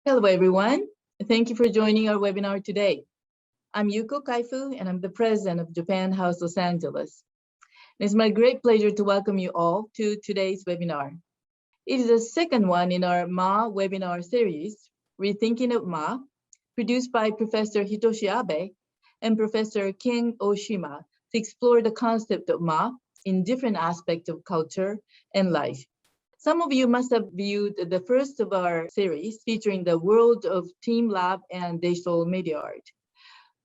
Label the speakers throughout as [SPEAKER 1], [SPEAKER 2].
[SPEAKER 1] Hello, everyone. Thank you for joining our webinar today. I'm Yuko Kaifu, and I'm the president of Japan House Los Angeles. It's my great pleasure to welcome you all to today's webinar. It is the second one in our MA webinar series, Rethinking of MA, produced by Professor Hitoshi Abe and Professor Ken Oshima to explore the concept of MA in different aspects of culture and life. Some of you must have viewed the first of our series featuring the world of team lab and digital media art.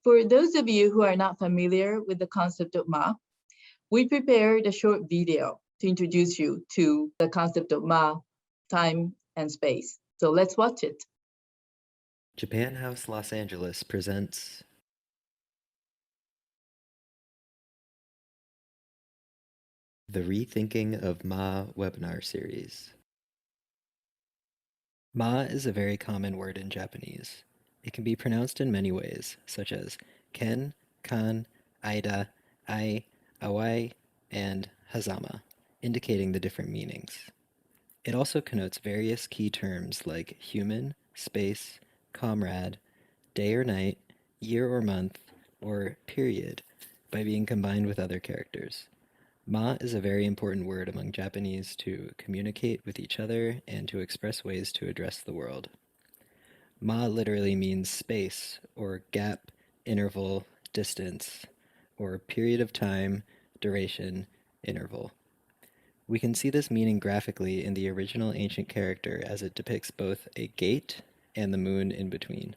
[SPEAKER 1] For those of you who are not familiar with the concept of MA, we prepared a short video to introduce you to the concept of MA, time and space. So let's watch it.
[SPEAKER 2] Japan House Los Angeles presents the Rethinking of MA webinar series. Ma is a very common word in Japanese. It can be pronounced in many ways, such as ken, kan, aida, ai, awai, and hazama, indicating the different meanings. It also connotes various key terms like human, space, comrade, day or night, year or month, or period, by being combined with other characters. Ma is a very important word among Japanese to communicate with each other and to express ways to address the world. Ma literally means space, or gap, interval, distance, or period of time, duration, interval. We can see this meaning graphically in the original ancient character as it depicts both a gate and the moon in between.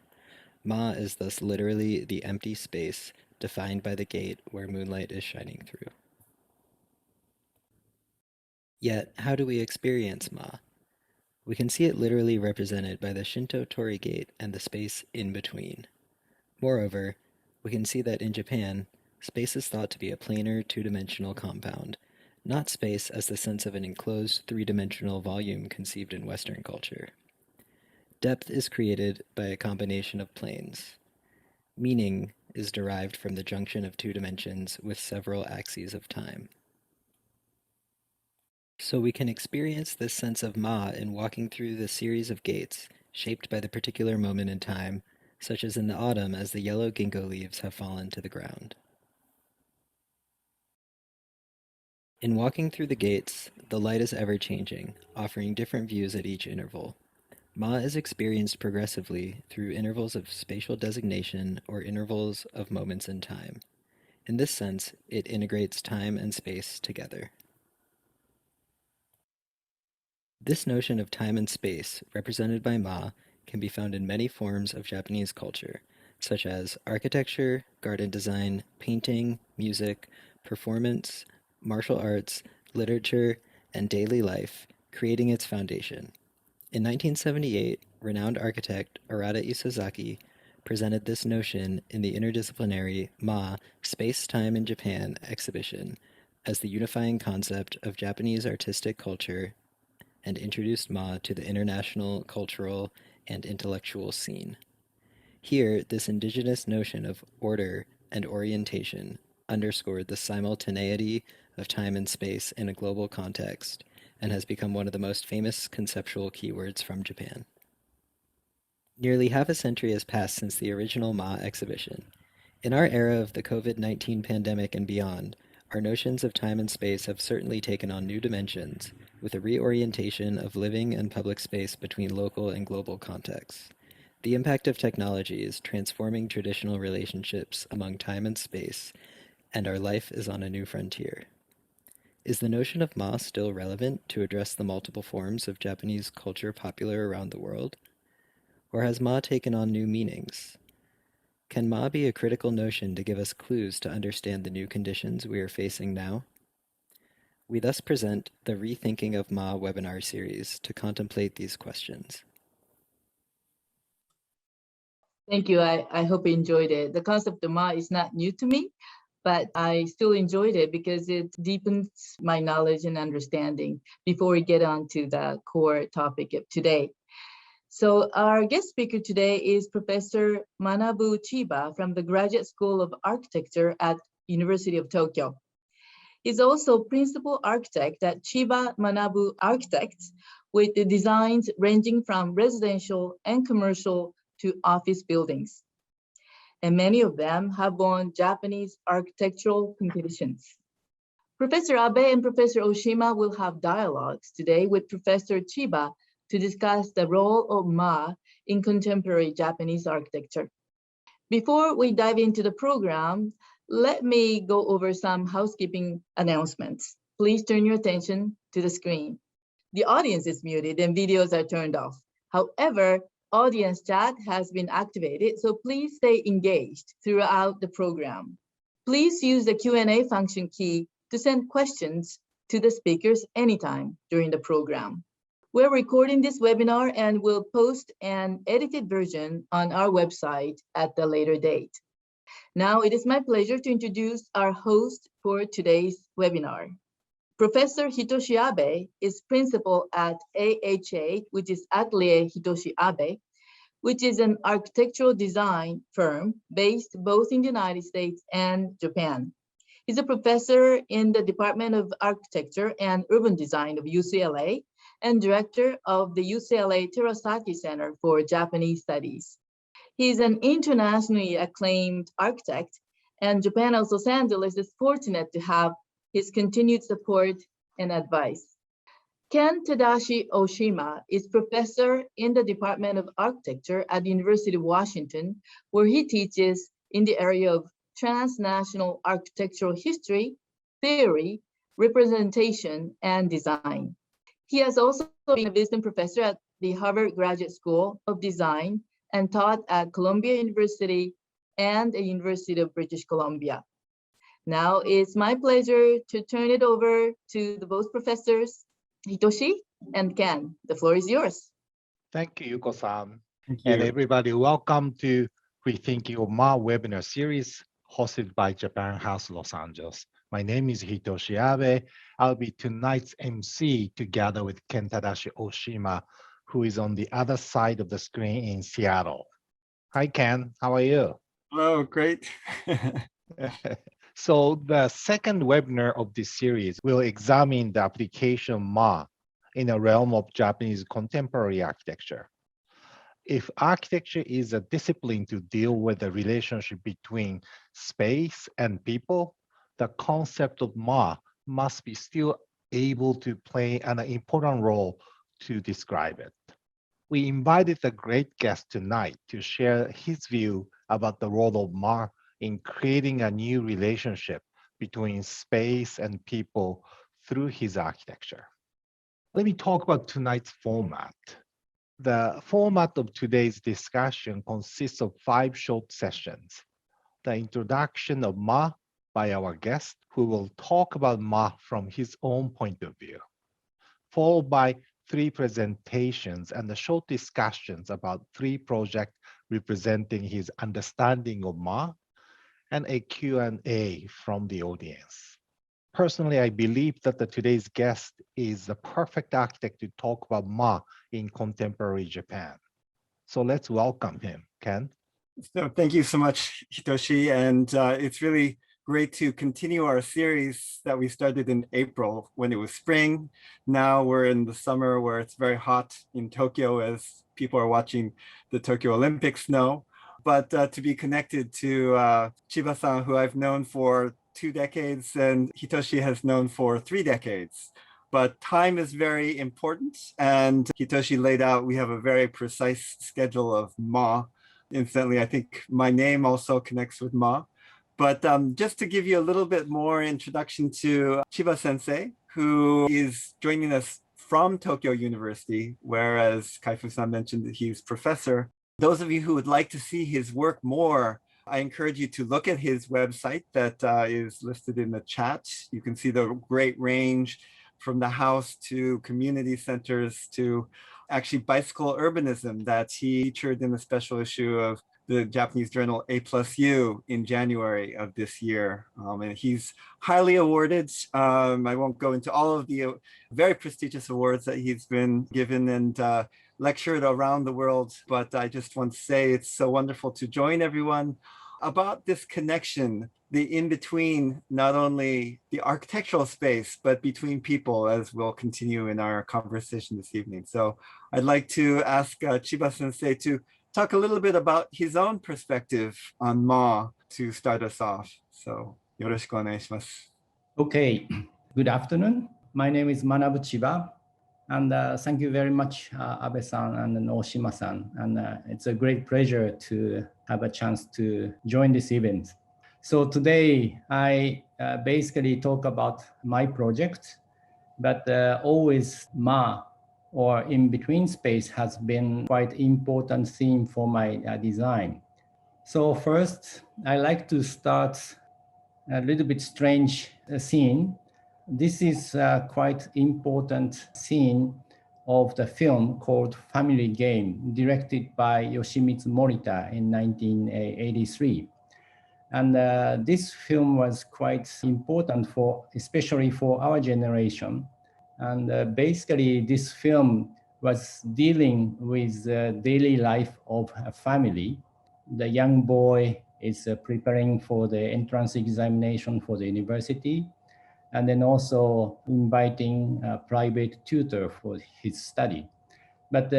[SPEAKER 2] Ma is thus literally the empty space defined by the gate where moonlight is shining through. Yet, how do we experience Ma? We can see it literally represented by the Shinto torii gate and the space in between. Moreover, we can see that in Japan, space is thought to be a planar two-dimensional compound, not space as the sense of an enclosed three-dimensional volume conceived in Western culture. Depth is created by a combination of planes. Meaning is derived from the junction of two dimensions with several axes of time. So we can experience this sense of Ma in walking through the series of gates shaped by the particular moment in time, such as in the autumn as the yellow ginkgo leaves have fallen to the ground. In walking through the gates, the light is ever changing, offering different views at each interval. Ma is experienced progressively through intervals of spatial designation or intervals of moments in time. In this sense, it integrates time and space together. This notion of time and space, represented by Ma, can be found in many forms of Japanese culture, such as architecture, garden design, painting, music, performance, martial arts, literature, and daily life, creating its foundation. In 1978, renowned architect Arata Isozaki presented this notion in the interdisciplinary Ma, Space, Time in Japan exhibition as the unifying concept of Japanese artistic culture and introduced Ma to the international cultural and intellectual scene. Here, this indigenous notion of order and orientation underscored the simultaneity of time and space in a global context and has become one of the most famous conceptual keywords from Japan. Nearly half a century has passed since the original Ma exhibition. In our era of the COVID-19 pandemic and beyond, our notions of time and space have certainly taken on new dimensions, with a reorientation of living and public space between local and global contexts. The impact of technology is transforming traditional relationships among time and space, and our life is on a new frontier. Is the notion of Ma still relevant to address the multiple forms of Japanese culture popular around the world? Or has Ma taken on new meanings? Can Ma be a critical notion to give us clues to understand the new conditions we are facing now? We thus present the Rethinking of Ma webinar series to contemplate these questions.
[SPEAKER 1] Thank you. I hope you enjoyed it. The concept of Ma is not new to me, but I still enjoyed it because it deepens my knowledge and understanding before we get on to the core topic of today. So our guest speaker today is Professor Manabu Chiba from the Graduate School of Architecture at University of Tokyo. He's also principal architect at Chiba Manabu Architects, with the designs ranging from residential and commercial to office buildings. And many of them have won Japanese architectural competitions. Professor Abe and Professor Oshima will have dialogues today with Professor Chiba to discuss the role of Ma in contemporary Japanese architecture. Before we dive into the program, let me go over some housekeeping announcements. Please turn your attention to the screen. The audience is muted and videos are turned off. However, audience chat has been activated, so please stay engaged throughout the program. Please use the Q&A function key to send questions to the speakers anytime during the program. We're recording this webinar and will post an edited version on our website at a later date. Now, it is my pleasure to introduce our host for today's webinar. Professor Hitoshi Abe is principal at AHA, which is Atelier Hitoshi Abe, which is an architectural design firm based both in the United States and Japan. He's a professor in the Department of Architecture and Urban Design of UCLA and director of the UCLA Terasaki Center for Japanese Studies. He's an internationally acclaimed architect, and Japan House Los Angeles is fortunate to have his continued support and advice. Ken Tadashi Oshima is professor in the Department of Architecture at the University of Washington, where he teaches in the area of transnational architectural history, theory, representation, and design. He has also been a visiting professor at the Harvard Graduate School of Design and taught at Columbia University and the University of British Columbia. Now it's my pleasure to turn it over to the both professors, Hitoshi and Ken. The floor is yours.
[SPEAKER 3] Thank you, Yuko-san.
[SPEAKER 4] Thank you.
[SPEAKER 3] And everybody, welcome to Rethinking of MA webinar series hosted by Japan House Los Angeles. My name is Hitoshi Abe. I'll be tonight's MC together with Ken Tadashi Oshima, who is on the other side of the screen in Seattle. Hi, Ken. How are you?
[SPEAKER 4] Hello, great.
[SPEAKER 3] So the second webinar of this series will examine the application of Ma in a realm of Japanese contemporary architecture. If architecture is a discipline to deal with the relationship between space and people, the concept of Ma must be still able to play an important role to describe it. We invited a great guest tonight to share his view about the role of Ma in creating a new relationship between space and people through his architecture. Let me talk about tonight's format. The format of today's discussion consists of 5 short sessions. The introduction of Ma by our guest, who will talk about Ma from his own point of view, followed by 3 presentations and the short discussions about 3 projects representing his understanding of Ma, and a Q&A from the audience. Personally, I believe that today's guest is the perfect architect to talk about Ma in contemporary Japan. So let's welcome him, Ken.
[SPEAKER 4] So thank you so much, Hitoshi. And it's really great to continue our series that we started in April when it was spring. Now we're in the summer where it's very hot in Tokyo as people are watching the Tokyo Olympics know. But to be connected to Chiba-san, who I've known for 2 decades and Hitoshi has known for 3 decades. But time is very important, and Hitoshi laid out, we have a very precise schedule of Ma. Incidentally, I think my name also connects with Ma. But just to give you a little bit more introduction to Chiba Sensei, who is joining us from Tokyo University, whereas Kaifu-san mentioned that he's professor. Those of you who would like to see his work more, I encourage you to look at his website that is listed in the chat. You can see the great range from the house to community centers to actually bicycle urbanism that he featured in the special issue of the Japanese journal A+U in January of this year. And he's highly awarded. I won't go into all of the very prestigious awards that he's been given and lectured around the world, but I just want to say it's so wonderful to join everyone about this connection the in-between, not only the architectural space, but between people, as we'll continue in our conversation this evening. So I'd like to ask Chiba Sensei to talk a little bit about his own perspective on Ma to start us off. So, yoroshiku onegaishimasu.
[SPEAKER 5] Okay, good afternoon. My name is Manabu Chiba, and thank you very much, Abe-san and Oshima-san. And it's a great pleasure to have a chance to join this event. So today, I basically talk about my project, but always Ma, or in-between space, has been quite important theme for my design. So first, I like to start a little bit strange scene. This is a quite important scene of the film called Family Game, directed by Yoshimitsu Morita in 1983. And this film was quite important for, especially for our generation. And basically this film was dealing with the daily life of a family. The young boy is preparing for the entrance examination for the university, and then also inviting a private tutor for his study. But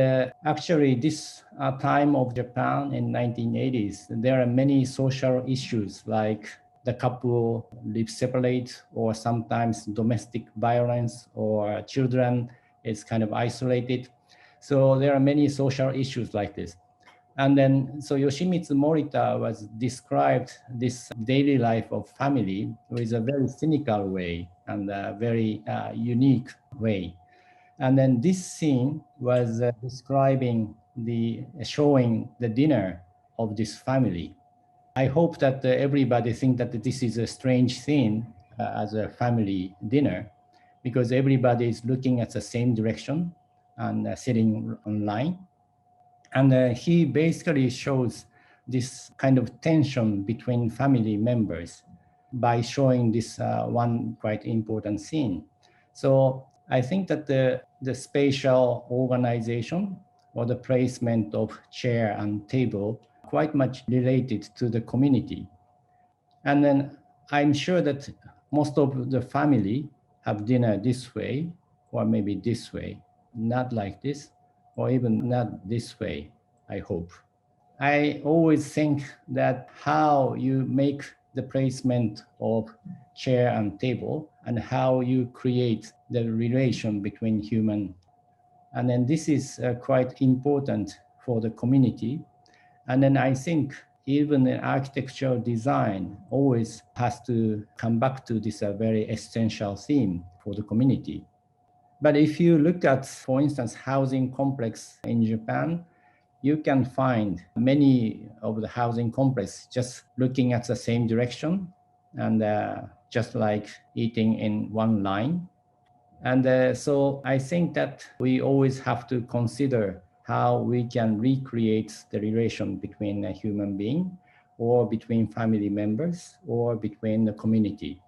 [SPEAKER 5] actually this time of Japan in 1980s, there are many social issues like the couple live separate, or sometimes domestic violence, or children is kind of isolated. So there are many social issues like this. And then, so Yoshimitsu Morita was described this daily life of family with a very cynical way and a very unique way. And then this scene was describing showing the dinner of this family. I hope that everybody think that this is a strange scene as a family dinner, because everybody is looking at the same direction and sitting online. And he basically shows this kind of tension between family members by showing this one quite important scene. So I think that the spatial organization or the placement of chair and table quite much related to the community. And then I'm sure that most of the family have dinner this way, or maybe this way, not like this, or even not this way, I hope. I always think that how you make the placement of chair and table and how you create the relation between human. And then this is quite important for the community. And then I think even the architectural design always has to come back to this very essential theme for the community. But if you look at, for instance, housing complex in Japan, you can find many of the housing complex just looking at the same direction and just like eating in one line. And so I think that we always have to consider how we can recreate the relation between a human being, or between family members, or between the community.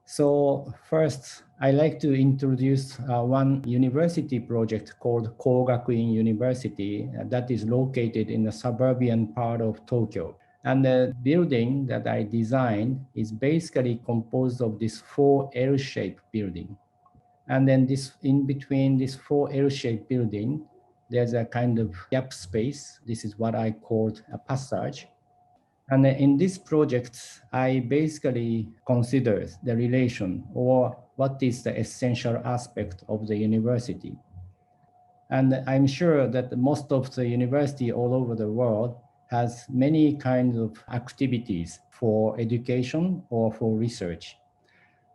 [SPEAKER 5] So first, I like to introduce one university project called Kogaku University that is located in the suburban part of Tokyo. And the building that I designed is basically composed of this 4 L-shaped building. And then this, in between this 4 L-shaped building, there's a kind of gap space. This is what I called a passage. And in this project, I basically consider the relation, or what is the essential aspect of the university. And I'm sure that most of the university all over the world has many kinds of activities for education or for research.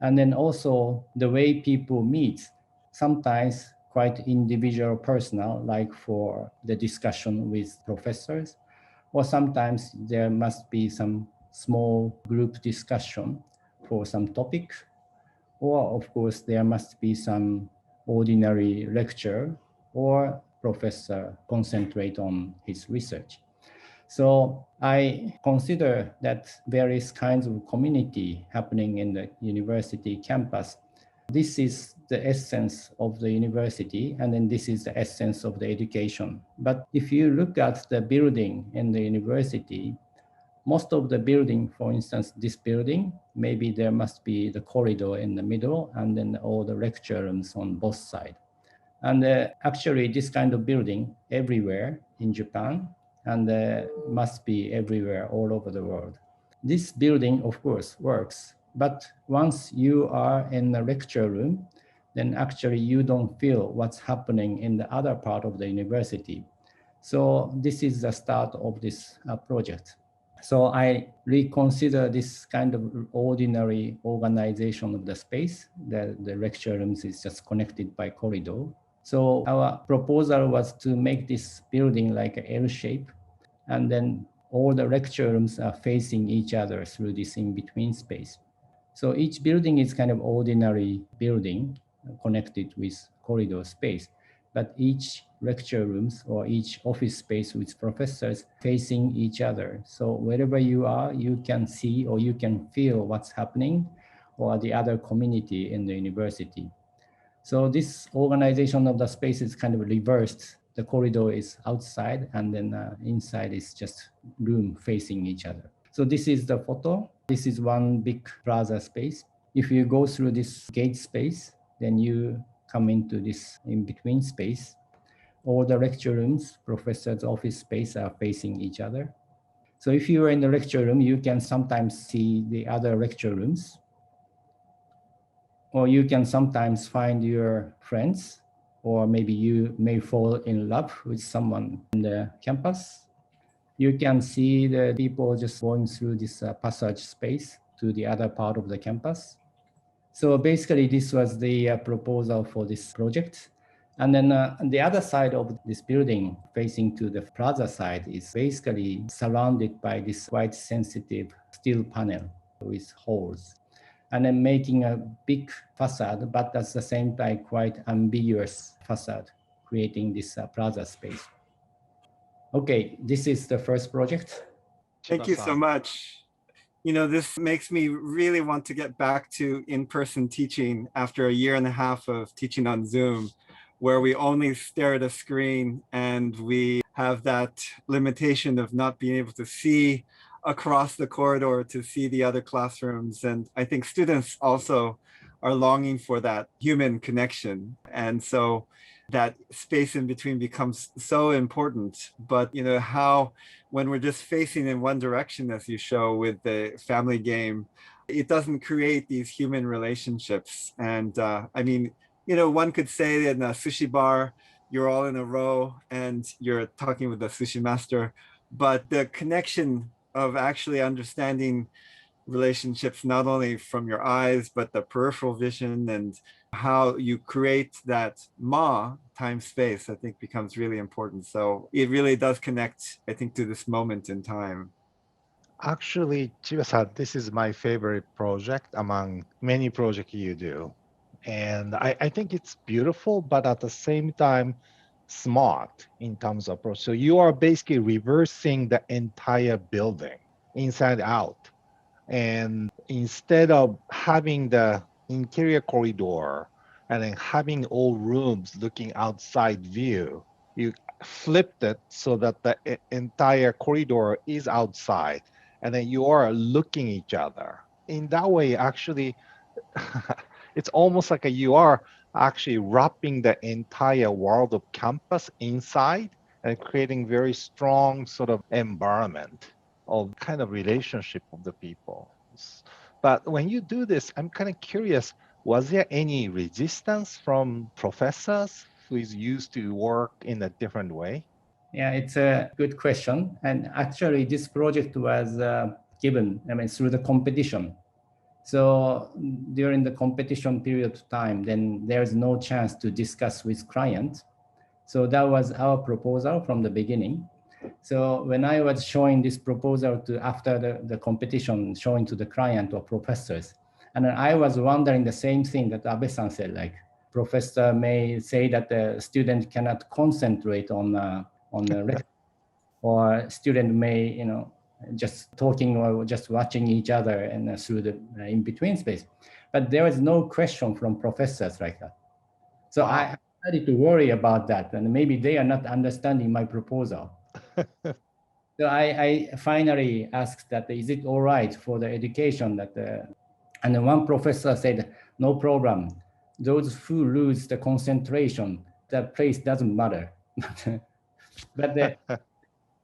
[SPEAKER 5] And then also the way people meet, sometimes quite individual personal, like for the discussion with professors, or sometimes there must be some small group discussion for some topic, or of course there must be some ordinary lecture or professor concentrate on his research. So I consider that various kinds of community happening in the university campus. This is the essence of the university, and then this is the essence of the education. But if you look at the building in the university, most of the building, for instance, this building, maybe there must be the corridor in the middle and then all the lecture rooms on both sides. And actually this kind of building everywhere in Japan and must be everywhere all over the world. This building, of course, works, but once you are in the lecture room, then actually you don't feel what's happening in the other part of the university. So this is the start of this project. So I reconsider this kind of ordinary organization of the space. The lecture rooms is just connected by corridor. So our proposal was to make this building like an L shape, and then all the lecture rooms are facing each other through this in-between space. So each building is kind of ordinary building connected with corridor space, but each lecture rooms or each office space with professors facing each other. So wherever you are, you can see or you can feel what's happening or the other community in the university. So this organization of the space is kind of reversed. The corridor is outside and then inside is just room facing each other. So this is the photo. This is one big plaza space. If you go through this gate space, then you come into this in-between space. All the lecture rooms, professors' office space are facing each other. So if you are in the lecture room, you can sometimes see the other lecture rooms. Or you can sometimes find your friends, or maybe you may fall in love with someone in the campus. You can see the people just going through this passage space to the other part of the campus. So basically, this was the proposal for this project. And then on the other side of this building, facing to the plaza side, is basically surrounded by this quite sensitive steel panel with holes. And then making a big facade, but at the same time, quite ambiguous facade, creating this plaza space. Okay, this is the first project.
[SPEAKER 4] Thank you so much. You know, this makes me really want to get back to in-person teaching after a year and a half of teaching on Zoom, where we only stare at a screen and we have that limitation of not being able to see across the corridor to see the other classrooms. And I think students also are longing for that human connection. And so that space in between becomes so important. But you know, how when we're just facing in one direction, as you show with the family game, it doesn't create these human relationships. And I mean, you know, one could say that in a sushi bar, you're all in a row and you're talking with the sushi master, but the connection of actually understanding relationships, not only from your eyes, but the peripheral vision and how you create that time space, I think becomes really important. So it really does connect, I think, to this moment in time.
[SPEAKER 3] Actually, Chiba-san, this is my favorite project among many projects you do. And I think it's beautiful, but at the same time, smart in terms of approach. So you are basically reversing the entire building inside out. And instead of having the interior corridor and then having all rooms looking outside view, you flipped it so that the entire corridor is outside and then you are looking each other. In that way, actually, it's almost like you are actually wrapping the entire world of campus inside and creating very strong sort of environment of kind of relationship of the people. But when you do this, I'm kind of curious, was there any resistance from professors who is used to work in a different way?
[SPEAKER 5] Yeah, it's a good question. And actually this project was given, through the competition. So during the competition period of time, then there's no chance to discuss with client. So that was our proposal from the beginning. So when I was showing this proposal to after the competition, showing to the client or professors, and I was wondering the same thing that Abe-san said, like professor may say that the student cannot concentrate on the or student may, just talking or just watching each other and through the in-between space. But there was no question from professors like that. So wow. I started to worry about that, and maybe they are not understanding my proposal. So I finally asked that, is it all right for the education that, and then one professor said, no problem. Those who lose the concentration, the place doesn't matter. But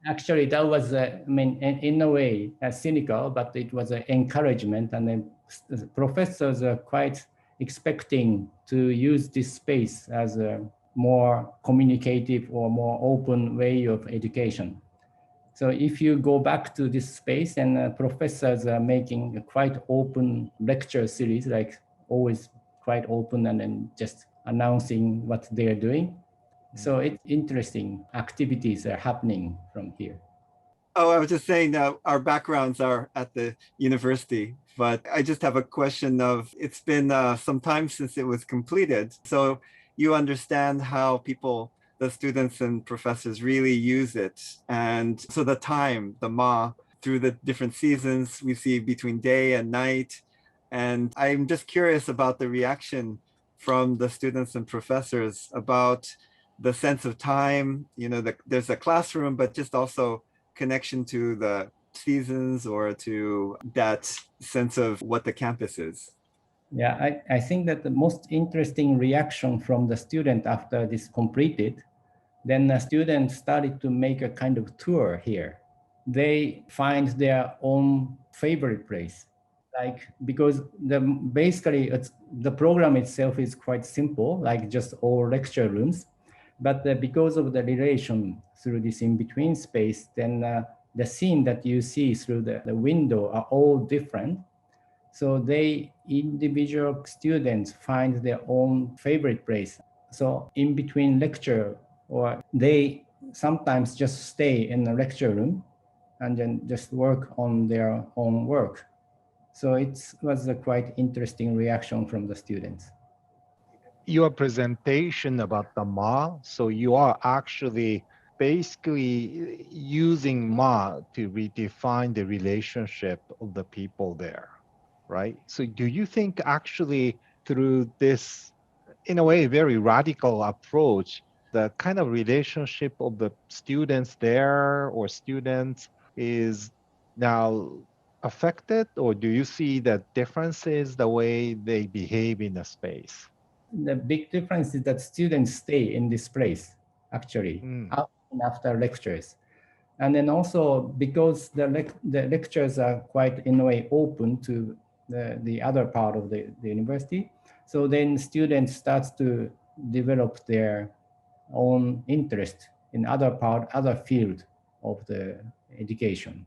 [SPEAKER 5] actually, that was, I mean, in a way, cynical, but it was an encouragement. And then professors are quite expecting to use this space as a more communicative or more open way of education. So if you go back to this space, and professors are making a quite open lecture series, like always quite open, and then just announcing what they're doing. So it's interesting activities are happening from here.
[SPEAKER 4] Oh, I was just saying that our backgrounds are at the university, but I just have a question of, it's been some time since it was completed. So you understand how people, the students and professors really use it. And so the time, the ma, through the different seasons, we see between day and night. And I'm just curious about the reaction from the students and professors about the sense of time. You know, there's a classroom, but just also connection to the seasons or to that sense of what the campus is.
[SPEAKER 5] Yeah, I think that the most interesting reaction from the student after this completed, then the students started to make a kind of tour here. They find their own favorite place. Like, because basically the program itself is quite simple, like just all lecture rooms. But because of the relation through this in-between space, then the scene that you see through the window are all different. So individual students find their own favorite place. So in between lecture, or they sometimes just stay in the lecture room and then just work on their own work. So it was a quite interesting reaction from the students.
[SPEAKER 3] Your presentation about the Ma, so you are actually basically using Ma to redefine the relationship of the people there, right? So do you think actually through this, in a way, very radical approach, the kind of relationship of the students there or students is now affected, or do you see that differences the way they behave in the space?
[SPEAKER 5] The big difference is that students stay in this place, actually, after lectures. And then also because the lectures are quite, in a way, open to the other part of the university. So then students start to develop their own interest in other field of the education.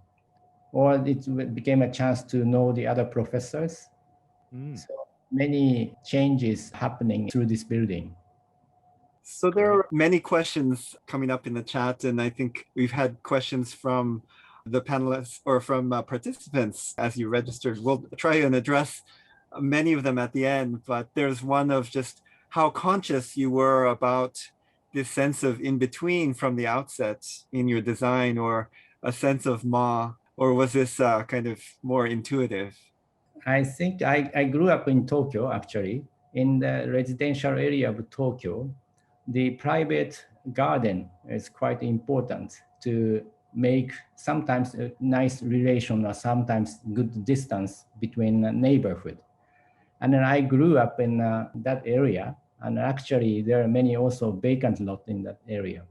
[SPEAKER 5] Or it became a chance to know the other professors. So many changes happening through this building.
[SPEAKER 4] So there are many questions coming up in the chat, and I think we've had questions from the panelists or from participants as you registered. We'll try and address many of them at the end, but there's one of just how conscious you were about this sense of in between from the outset in your design, or a sense of ma, or was this kind of more intuitive?
[SPEAKER 5] I think I grew up in Tokyo, actually, in the residential area of Tokyo. The private garden is quite important to make sometimes a nice relation or sometimes good distance between a neighborhood. And then I grew up in that area, and actually there are many also vacant lots in that area.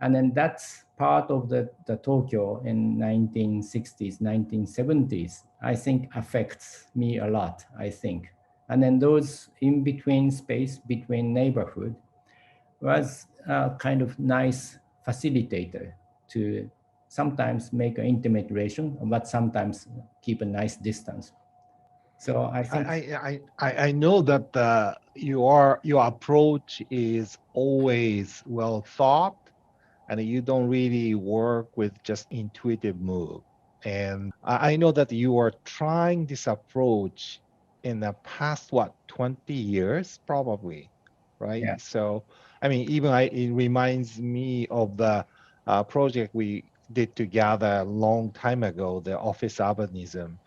[SPEAKER 5] And then that's part of the Tokyo in 1960s, 1970s, I think affects me a lot, I think. And then those in-between space between neighborhood was a kind of nice facilitator to sometimes make an intimate relation, but sometimes keep a nice distance. So I think
[SPEAKER 3] I know that your approach is always well thought, and you don't really work with just intuitive move. And I know that you are trying this approach in the past 20 years probably, right?
[SPEAKER 5] yeah.
[SPEAKER 3] So I mean, it reminds me of the project we did together a long time ago, the office urbanism.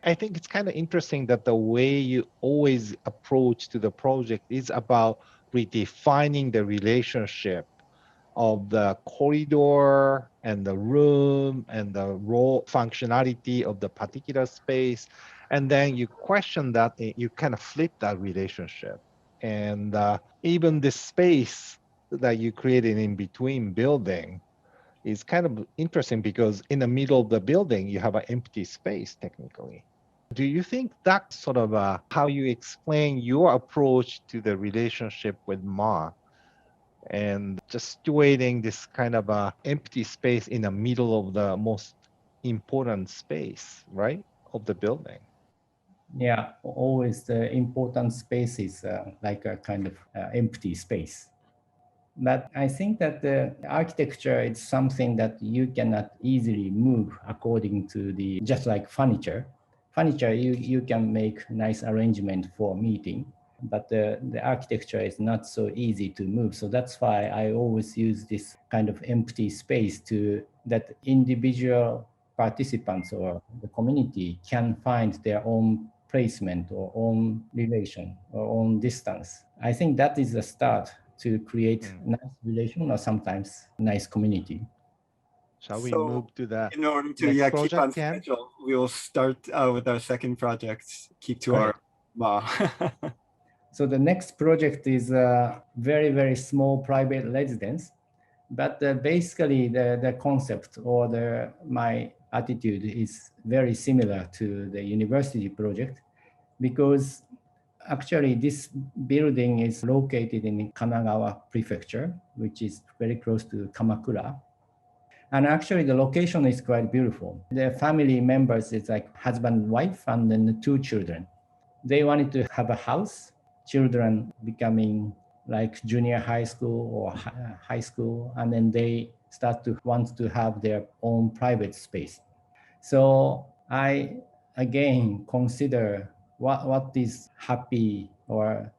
[SPEAKER 3] I think it's kind of interesting that the way you always approach to the project is about redefining the relationship of the corridor and the room and the role functionality of the particular space. And then you question that, you kind of flip that relationship. And even the space that you created in between building is kind of interesting because in the middle of the building, you have an empty space technically. Do you think that's sort of how you explain your approach to the relationship with Ma and just situating this kind of empty space in the middle of the most important space, right, of the building?
[SPEAKER 5] Yeah, always the important space is like a kind of empty space. But I think that the architecture is something that you cannot easily move according to the, just like furniture. Furniture, you can make nice arrangement for meeting, but the architecture is not so easy to move. So that's why I always use this kind of empty space to that individual participants or the community can find their own placement or own relation or own distance. I think that is the start to create nice relation or sometimes nice community.
[SPEAKER 3] Shall we
[SPEAKER 4] So
[SPEAKER 3] move to the
[SPEAKER 4] in order to
[SPEAKER 3] next
[SPEAKER 4] keep on
[SPEAKER 3] project, Ken?
[SPEAKER 4] schedule, we will start with our second project, keep to
[SPEAKER 3] Great.
[SPEAKER 4] our Ma.
[SPEAKER 5] So the next project is a very, very small private residence. But basically the concept or my attitude is very similar to the university project, because actually this building is located in Kanagawa Prefecture, which is very close to Kamakura. And actually the location is quite beautiful. The family members is like husband, wife, and then the 2 children. They wanted to have a house, children becoming like junior high school or high school, and then they start to want to have their own private space. So I again consider what is happy or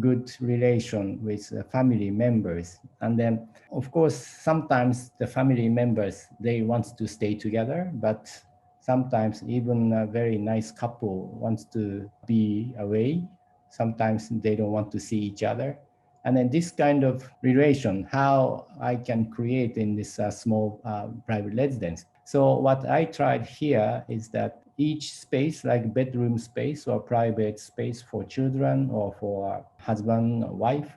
[SPEAKER 5] good relation with family members. And then of course sometimes the family members, they want to stay together, but sometimes even a very nice couple wants to be away. Sometimes they don't want to see each other. And then this kind of relation, how I can create in this small private residence. So what I tried here is that each space, like bedroom space or private space for children or for husband or wife,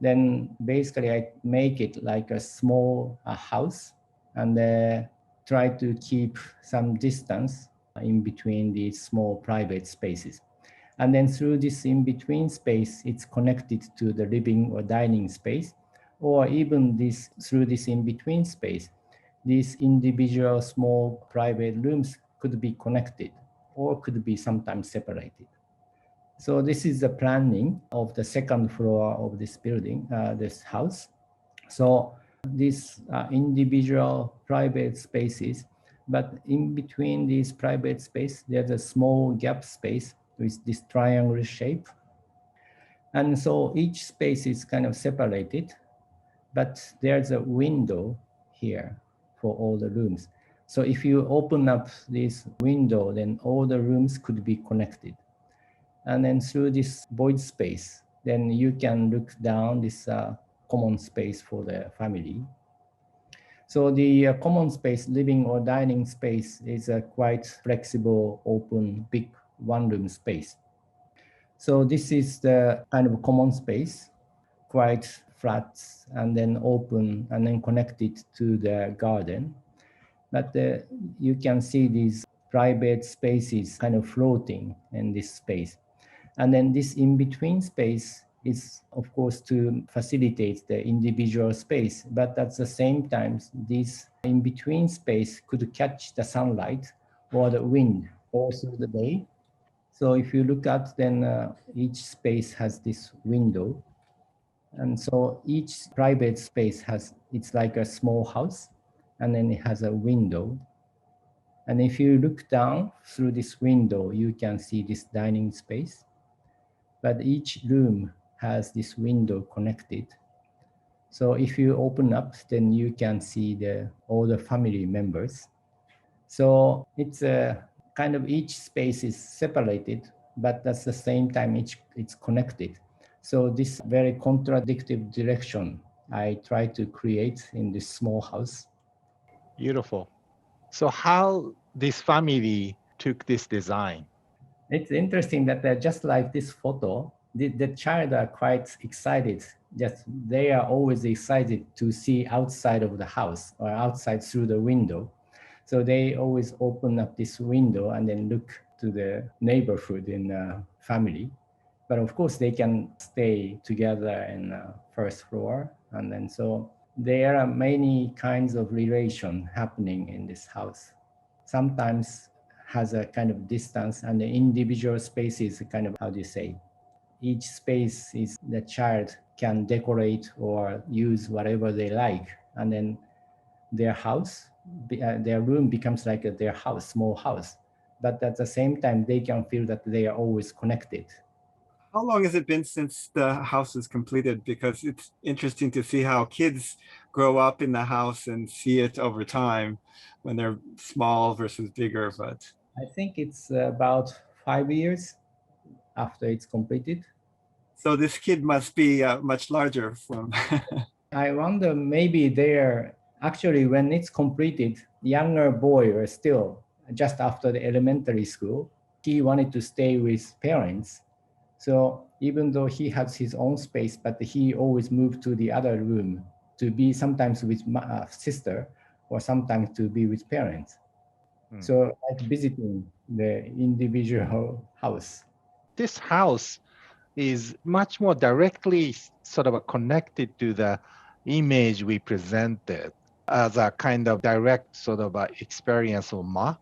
[SPEAKER 5] then basically I make it like a small house and try to keep some distance in between these small private spaces. And then through this in-between space, it's connected to the living or dining space, or even through this in-between space, these individual small private rooms could be connected or could be sometimes separated. So this is the planning of the second floor of this building, this house. So these individual private spaces, but in between these private space, there's a small gap space with this triangle shape. And so each space is kind of separated, but there's a window here for all the rooms. So if you open up this window, then all the rooms could be connected. And then through this void space, then you can look down this common space for the family. So the common space, living or dining space, is a quite flexible, open, big one-room space. So this is the kind of common space, quite flat and then open and then connected to the garden. But you can see these private spaces kind of floating in this space. And then this in-between space is, of course, to facilitate the individual space. But at the same time, this in-between space could catch the sunlight or the wind all through the day. So if you look at, then each space has this window. And so each private space has, it's like a small house, and then it has a window. And if you look down through this window, you can see this dining space. But each room has this window connected. So if you open up, then you can see all the family members. So it's a kind of each space is separated, but at the same time, it's connected. So this very contradictive direction I try to create in this small house.
[SPEAKER 3] Beautiful. So how this family took this design?
[SPEAKER 5] It's interesting that just like this photo, the child are quite excited. Just they are always excited to see outside of the house or outside through the window. So they always open up this window and then look to the neighborhood in family. But of course, they can stay together in first floor, and then so there are many kinds of relation happening in this house. Sometimes has a kind of distance, and the individual space is kind of, how do you say, each space is the child can decorate or use whatever they like, and then their house, their room becomes like their house, small house. But at the same time, they can feel that they are always connected.
[SPEAKER 4] How long has it been since the house was completed? Because it's interesting to see how kids grow up in the house and see it over time when they're small versus bigger. But
[SPEAKER 5] I think it's about 5 years after it's completed.
[SPEAKER 4] so this kid must be much larger from.
[SPEAKER 5] I wonder maybe they're actually when it's completed, younger boy or still just after the elementary school, he wanted to stay with parents. So even though he has his own space, but he always moved to the other room to be sometimes with sister or sometimes to be with parents. So like visiting the individual house.
[SPEAKER 3] This house is much more directly sort of connected to the image we presented as a kind of direct sort of experience of Ma,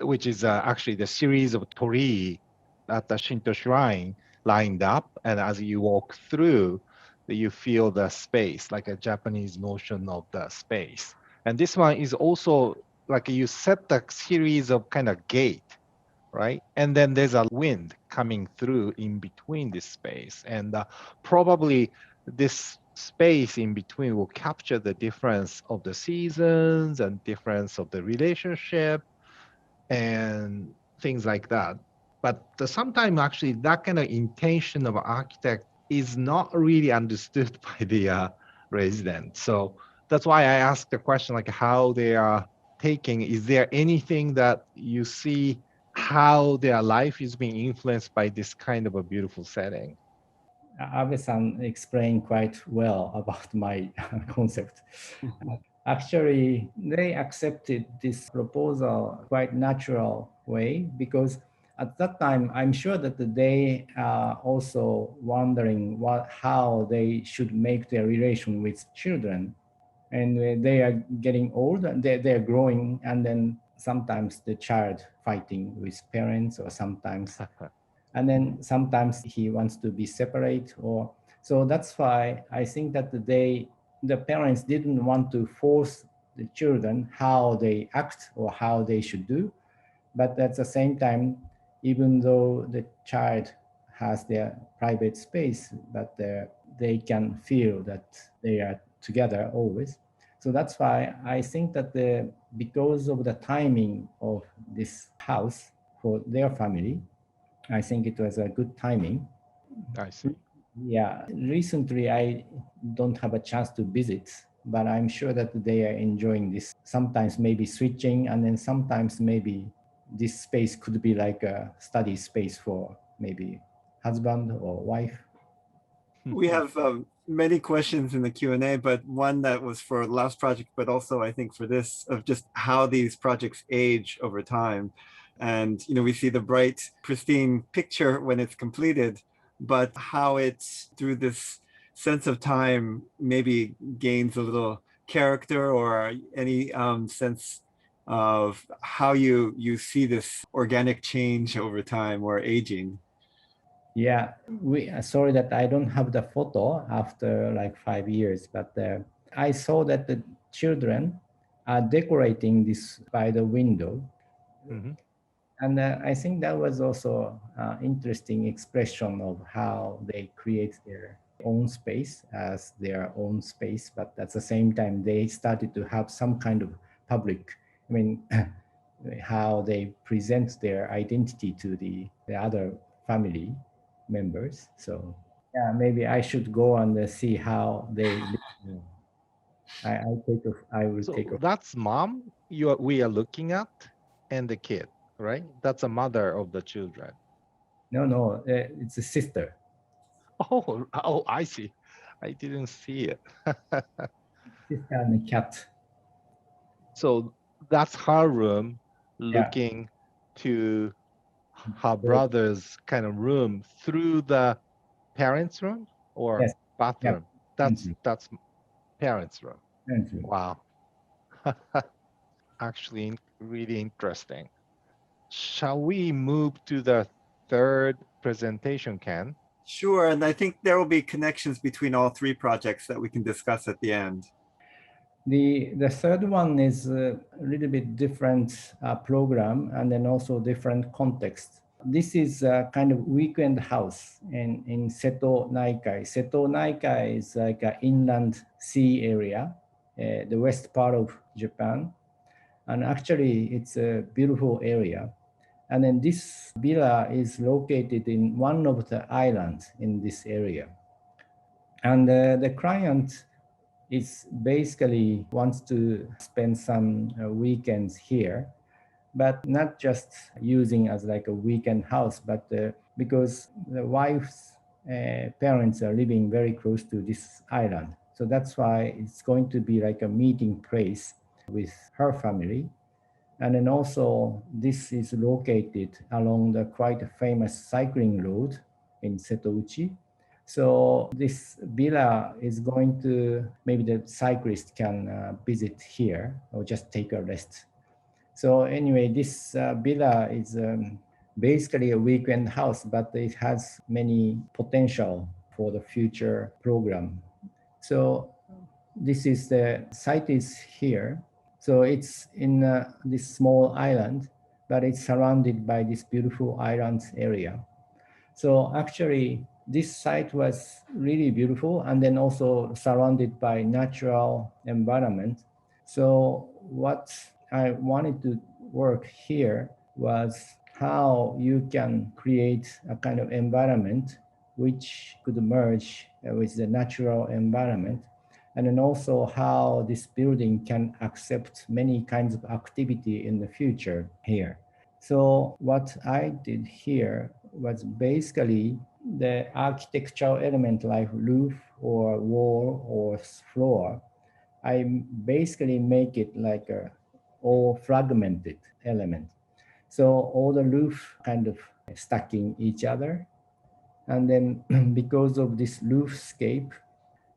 [SPEAKER 3] which is actually the series of torii at the Shinto shrine lined up. And as you walk through, you feel the space, like a Japanese notion of the space. And this one is also like you set the series of kind of gate, right? And then there's a wind coming through in between this space. And probably this space in between will capture the difference of the seasons and difference of the relationship and things like that. But sometimes actually that kind of intention of architect is not really understood by the resident. So that's why I asked the question, like how they are taking, is there anything that you see how their life is being influenced by this kind of a beautiful setting?
[SPEAKER 5] Abe-san explained quite well about my concept. Actually, they accepted this proposal quite natural way because at that time, I'm sure that they are also wondering how they should make their relation with children. And they are getting old, and they're growing, and then sometimes the child fighting with parents or sometimes and then sometimes he wants to be separate or so that's why I think that the parents didn't want to force the children how they act or how they should do, but at the same time, even though the child has their private space, but they can feel that they are together always. So that's why I think that because of the timing of this house for their family, I think it was a good timing.
[SPEAKER 3] I see.
[SPEAKER 5] Yeah, recently I don't have a chance to visit, but I'm sure that they are enjoying this. Sometimes maybe switching, and then sometimes maybe this space could be like a study space for maybe husband or wife.
[SPEAKER 4] We have many questions in the Q&A, but one that was for last project, but also I think for this, of just how these projects age over time. And we see the bright, pristine picture when it's completed, but how it's through this sense of time maybe gains a little character or any sense of how you see this organic change over time or aging.
[SPEAKER 5] Yeah, sorry that I don't have the photo after like 5 years, but I saw that the children are decorating this by the window.
[SPEAKER 3] Mhm.
[SPEAKER 5] And I think that was also interesting expression of how they create their own space as their own space, but at the same time, they started to have some kind of public, I mean, how they present their identity to the other family members. So Yeah, maybe I should go and see how they.
[SPEAKER 3] Yeah.
[SPEAKER 5] I will take
[SPEAKER 3] So
[SPEAKER 5] a.
[SPEAKER 3] that's mom we are looking at and the kid, right? That's a mother of the children.
[SPEAKER 5] No, no, it's a sister.
[SPEAKER 3] Oh, I see. I didn't see it.
[SPEAKER 5] Sister and a cat.
[SPEAKER 3] So that's her room
[SPEAKER 5] Yeah.
[SPEAKER 3] looking to her
[SPEAKER 5] So,
[SPEAKER 3] brother's kind of room through the parents' room or
[SPEAKER 5] yes. Yeah.
[SPEAKER 3] bathroom. That's parents' room.
[SPEAKER 5] Thank you.
[SPEAKER 3] Wow. Actually, really interesting. Shall we move to the third presentation, Ken?
[SPEAKER 4] Sure, and I think there will be connections between all three projects that we can discuss at the end.
[SPEAKER 5] The third one is a little bit different program and then also different context. This is a kind of weekend house in Seto Naikai. Seto Naikai is like an inland sea area, the west part of Japan. And actually, it's a beautiful area. And then this villa is located in one of the islands in this area. And the client is basically wants to spend some weekends here, but not just using as like a weekend house, but because the wife's parents are living very close to this island. So that's why it's going to be like a meeting place with her family. And then also this is located along the quite famous cycling road in Setouchi. So this villa is going to, maybe the cyclist can visit here or just take a rest. So anyway, this villa is basically a weekend house, but it has many potential for the future program. So this is the site is here. So it's in this small island, but it's surrounded by this beautiful islands area. So actually, this site was really beautiful and then also surrounded by natural environment. So what I wanted to work here was how you can create a kind of environment which could merge with the natural environment, and then also how this building can accept many kinds of activity in the future here. So what I did here was basically the architectural element like roof or wall or floor. I basically make it like a all fragmented element. So all the roof kind of stacking each other. And then because of this roof scape,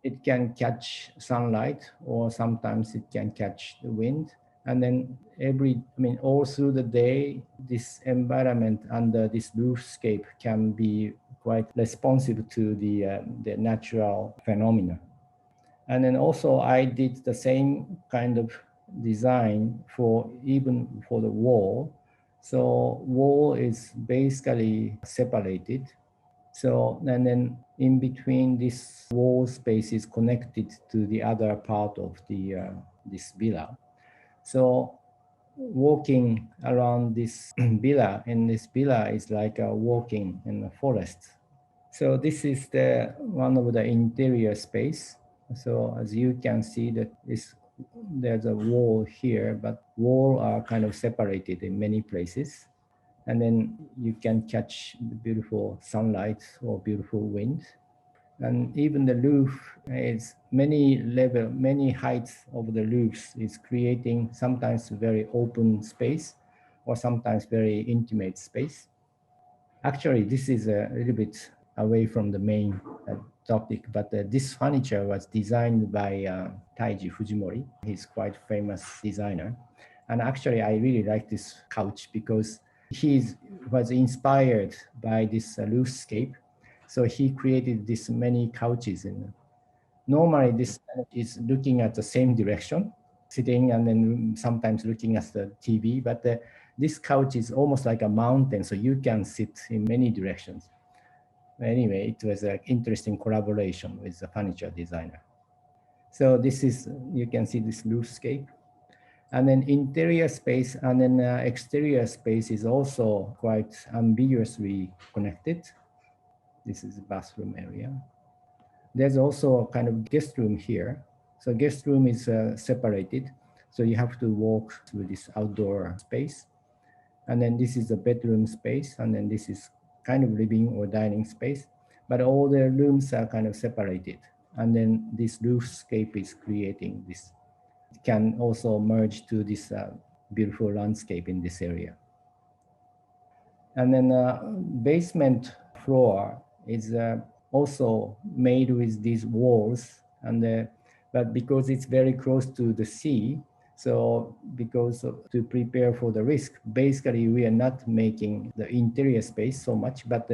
[SPEAKER 5] it can catch sunlight or sometimes it can catch the wind. And then all through the day, this environment under this roofscape can be quite responsive to the natural phenomena. And then also I did the same kind of design for even for the wall. So wall is basically separated. So, and then in between this wall space is connected to the other part of the this villa. So walking around this villa, and this villa is like walking in the forest. So this is the one of the interior space. So as you can see that there's a wall here, but wall are kind of separated in many places. And then you can catch the beautiful sunlight or beautiful wind. And even the roof is many heights of the roofs is creating sometimes very open space or sometimes very intimate space. Actually, this is a little bit away from the main topic, but this furniture was designed by Taiji Fujimori. He's quite famous designer. And actually, I really like this couch because he was inspired by this roofscape. So he created this many couches. And normally, this is looking at the same direction, sitting and then sometimes looking at the TV. But this couch is almost like a mountain, so you can sit in many directions. Anyway, it was an interesting collaboration with the furniture designer. So this is, you can see this roofscape. And then interior space and then exterior space is also quite ambiguously connected. This is the bathroom area. There's also a kind of guest room here. So guest room is separated. So you have to walk through this outdoor space. And then this is the bedroom space. And then this is kind of living or dining space. But all the rooms are kind of separated. And then this roofscape is creating this. It can also merge to this beautiful landscape in this area. And then basement floor is also made with these walls, and but because it's very close to the sea, so to prepare for the risk, basically we are not making the interior space so much, but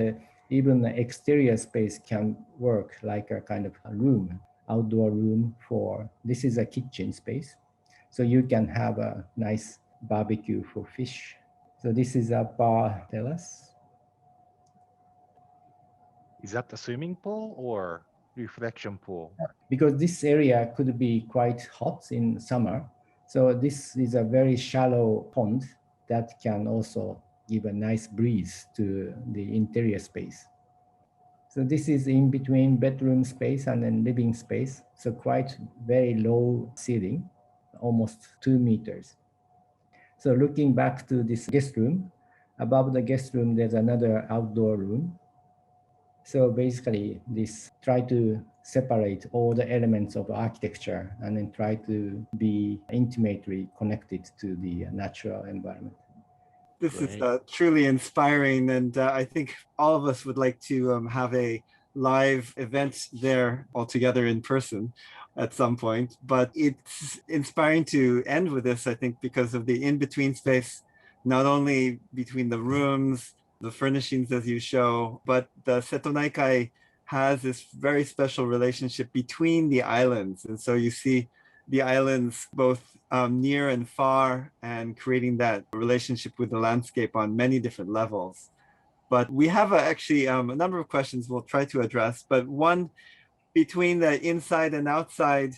[SPEAKER 5] even the exterior space can work like a kind of a room, outdoor room for, this is a kitchen space. So you can have a nice barbecue for fish. So this is a bar terrace.
[SPEAKER 3] Is that the swimming pool or reflection pool?
[SPEAKER 5] Because this area could be quite hot in summer. So this is a very shallow pond that can also give a nice breeze to the interior space. So this is in between bedroom space and then living space. So quite very low ceiling, almost 2 meters. So looking back to this guest room, above the guest room, there's another outdoor room. So basically, this try to separate all the elements of architecture and then try to be intimately connected to the natural environment.
[SPEAKER 4] This is truly inspiring, and I think all of us would like to have a live event there all together in person at some point. But it's inspiring to end with this, I think, because of the in-between space, not only between the rooms, the furnishings as you show, but the Seto Naikai has this very special relationship between the islands. And so you see the islands both near and far, and creating that relationship with the landscape on many different levels. But we have actually a number of questions we'll try to address, but one between the inside and outside,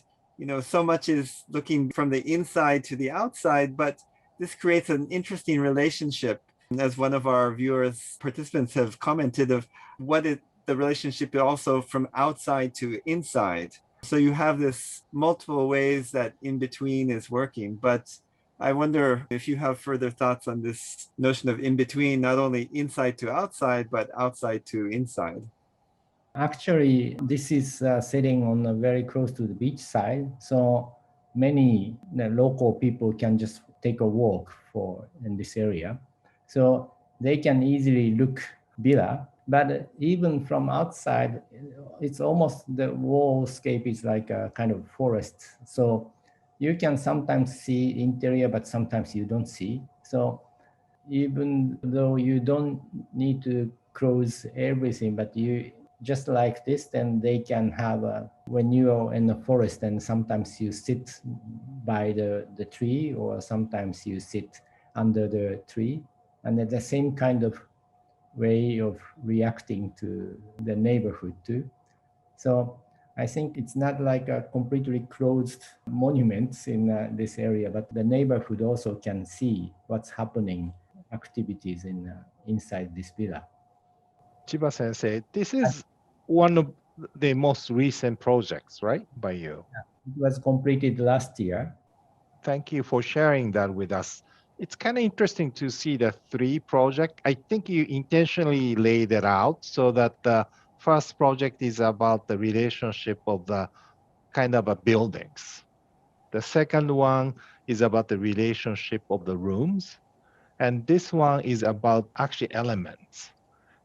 [SPEAKER 4] so much is looking from the inside to the outside, but this creates an interesting relationship, as one of our viewers, participants have commented, of the relationship also from outside to inside. So you have this multiple ways that in-between is working, but I wonder if you have further thoughts on this notion of in-between, not only inside to outside, but outside to inside.
[SPEAKER 5] Actually, this is sitting on very close to the beach side. So many local people can just take a walk in this area. So they can easily look villa, but even from outside, it's almost the wallscape is like a kind of forest. So you can sometimes see interior, but sometimes you don't see. So even though you don't need to close everything, but you just like this, then they can have when you are in the forest, and sometimes you sit by the tree, or sometimes you sit under the tree, and it's the same kind of way of reacting to the neighborhood too. So I think it's not like a completely closed monuments in this area, but the neighborhood also can see what's happening, activities inside this villa.
[SPEAKER 3] Chiba Sensei, this is one of the most recent projects, right, by you?
[SPEAKER 5] It was completed last year.
[SPEAKER 3] Thank you for sharing that with us. It's kind of interesting to see the 3 project. I think you intentionally laid it out so that the first project is about the relationship of the kind of buildings. The second one is about the relationship of the rooms. And this one is about actually elements,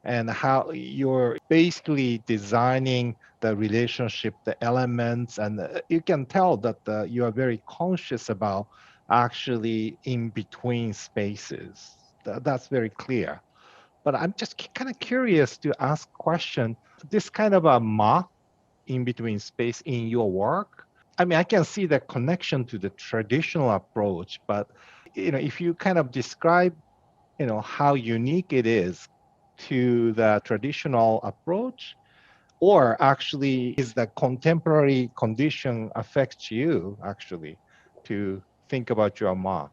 [SPEAKER 3] and how you're basically designing the relationship, the elements, and you can tell that you are very conscious about actually in between spaces. That's very clear. But I'm just kind of curious to ask a question. This kind of a in between space in your work, I mean, I can see the connection to the traditional approach, but if you kind of describe how unique it is to the traditional approach, or actually is the contemporary condition affects you actually to think about your ma?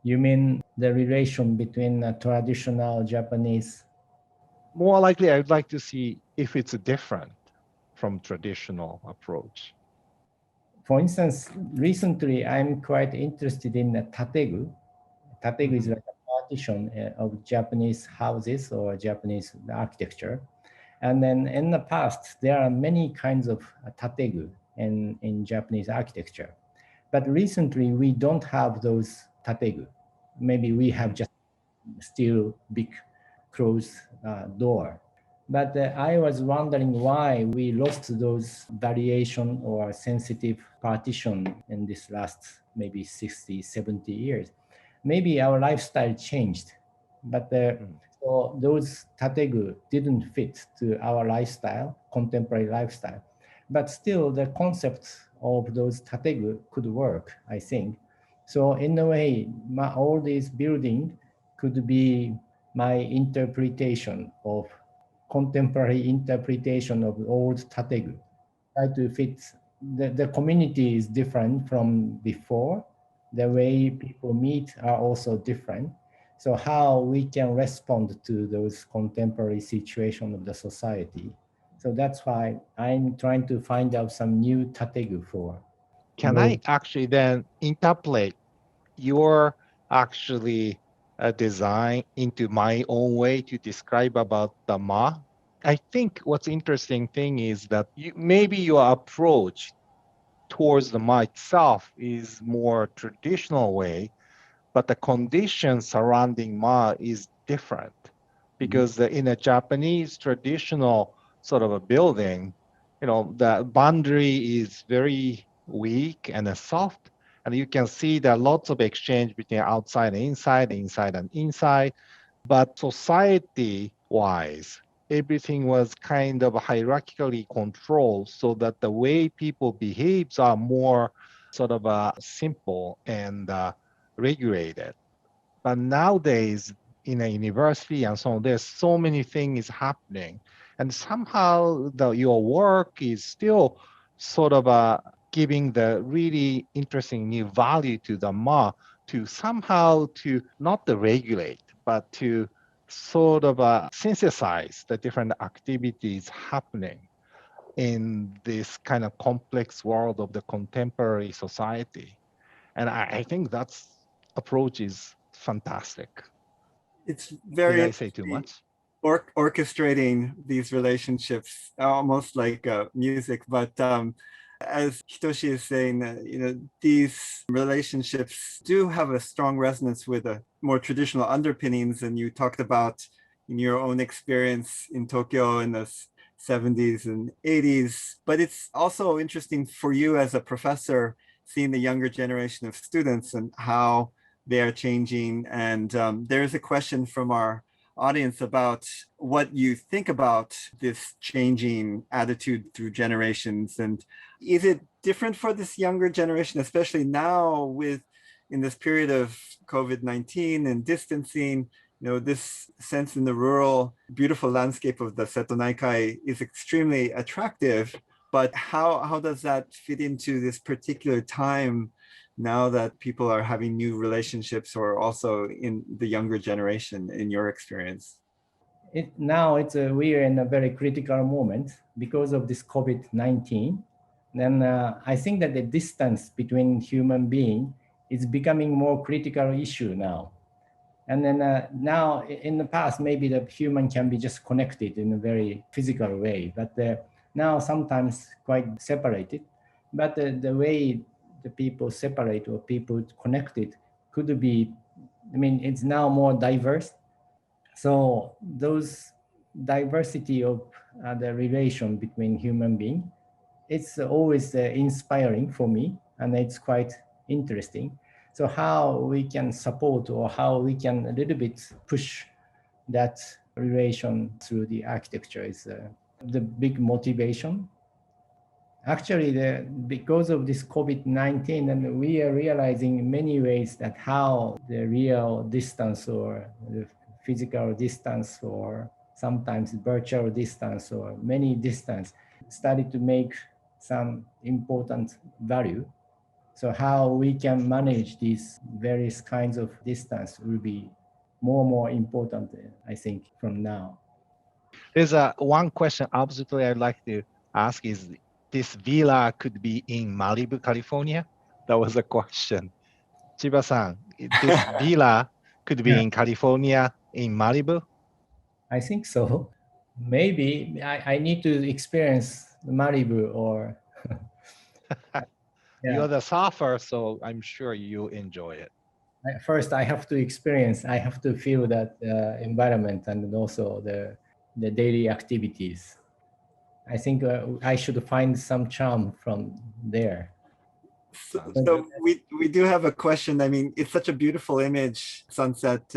[SPEAKER 5] You mean the relation between traditional Japanese
[SPEAKER 3] more likely I'd like to see if it's different from traditional approach.
[SPEAKER 5] For instance, recently I'm quite interested in the tategu. Tategu is like a partition of Japanese houses or Japanese architecture. And then in the past, there are many kinds of tategu in Japanese architecture. But recently, we don't have those tategu. Maybe we have just still big closed door. But I was wondering why we lost those variation or sensitive partition in this last maybe 60, 70 years. Maybe our lifestyle changed, but so those tategu didn't fit to our lifestyle, contemporary lifestyle. But still, the concept of those tategu could work, I think. So in a way, all these buildings could be my interpretation of contemporary interpretation of old tategu. Try to fit the community is different from before. The way people meet are also different. So how we can respond to those contemporary situation of the society. So that's why I'm trying to find out some new tategu for.
[SPEAKER 3] Can I actually then interpolate your actually design into my own way to describe about the ma? I think what's interesting thing is that maybe your approach towards the ma itself is more traditional way, but the conditions surrounding ma is different because in a Japanese traditional sort of a building, the boundary is very weak and soft, and you can see there are lots of exchange between outside and inside and inside. But society-wise, everything was kind of hierarchically controlled so that the way people behaves are more sort of simple and regulated. But nowadays, in a university and so on, there's so many things happening. And somehow your work is still sort of giving the really interesting new value to the ma to somehow to not to regulate, but to sort of synthesize the different activities happening in this kind of complex world of the contemporary society. And I think that's approach is fantastic.
[SPEAKER 4] It's
[SPEAKER 3] Did
[SPEAKER 4] very
[SPEAKER 3] I say too much?
[SPEAKER 4] orchestrating these relationships, almost like music. But as Hitoshi is saying, these relationships do have a strong resonance with more traditional underpinnings. And you talked about in your own experience in Tokyo in the 70s and 80s. But it's also interesting for you as a professor, seeing the younger generation of students and how they are changing. And there's a question from our audience about what you think about this changing attitude through generations. And is it different for this younger generation, especially now in this period of COVID-19 and distancing? This sense in the rural, beautiful landscape of the Seto Naikai is extremely attractive, but how does that fit into this particular time now that people are having new relationships, or also in the younger generation, in your experience?
[SPEAKER 5] Now we are in a very critical moment because of this COVID-19. Then I think that the distance between human being is becoming more critical issue now. And then now in the past, maybe the human can be just connected in a very physical way, but now sometimes quite separated. But the way the people separate or people connected could be, it's now more diverse. So those diversity of the relation between human being, it's always inspiring for me, and it's quite interesting. So how we can support or how we can a little bit push that relation through the architecture is the big motivation. Actually, because of this COVID-19, and we are realizing in many ways that how the real distance or the physical distance or sometimes virtual distance or many distance started to make some important value. So how we can manage these various kinds of distance will be more and more important, I think, from now.
[SPEAKER 3] There's a one question absolutely I'd like to ask is this villa could be in Malibu, California? That was a question. Chiba-san, this villa could be
[SPEAKER 5] Yeah.
[SPEAKER 3] in California, in Malibu?
[SPEAKER 5] I think so. Maybe I need to experience Malibu or
[SPEAKER 3] You're
[SPEAKER 5] yeah.
[SPEAKER 3] the surfer, so I'm sure you enjoy it.
[SPEAKER 5] First, I have to experience. I have to feel that environment and also the daily activities. I think I should find some charm from there.
[SPEAKER 3] Sounds
[SPEAKER 5] But-
[SPEAKER 3] good.
[SPEAKER 4] So we do have a question. I mean, it's such a beautiful image, sunset,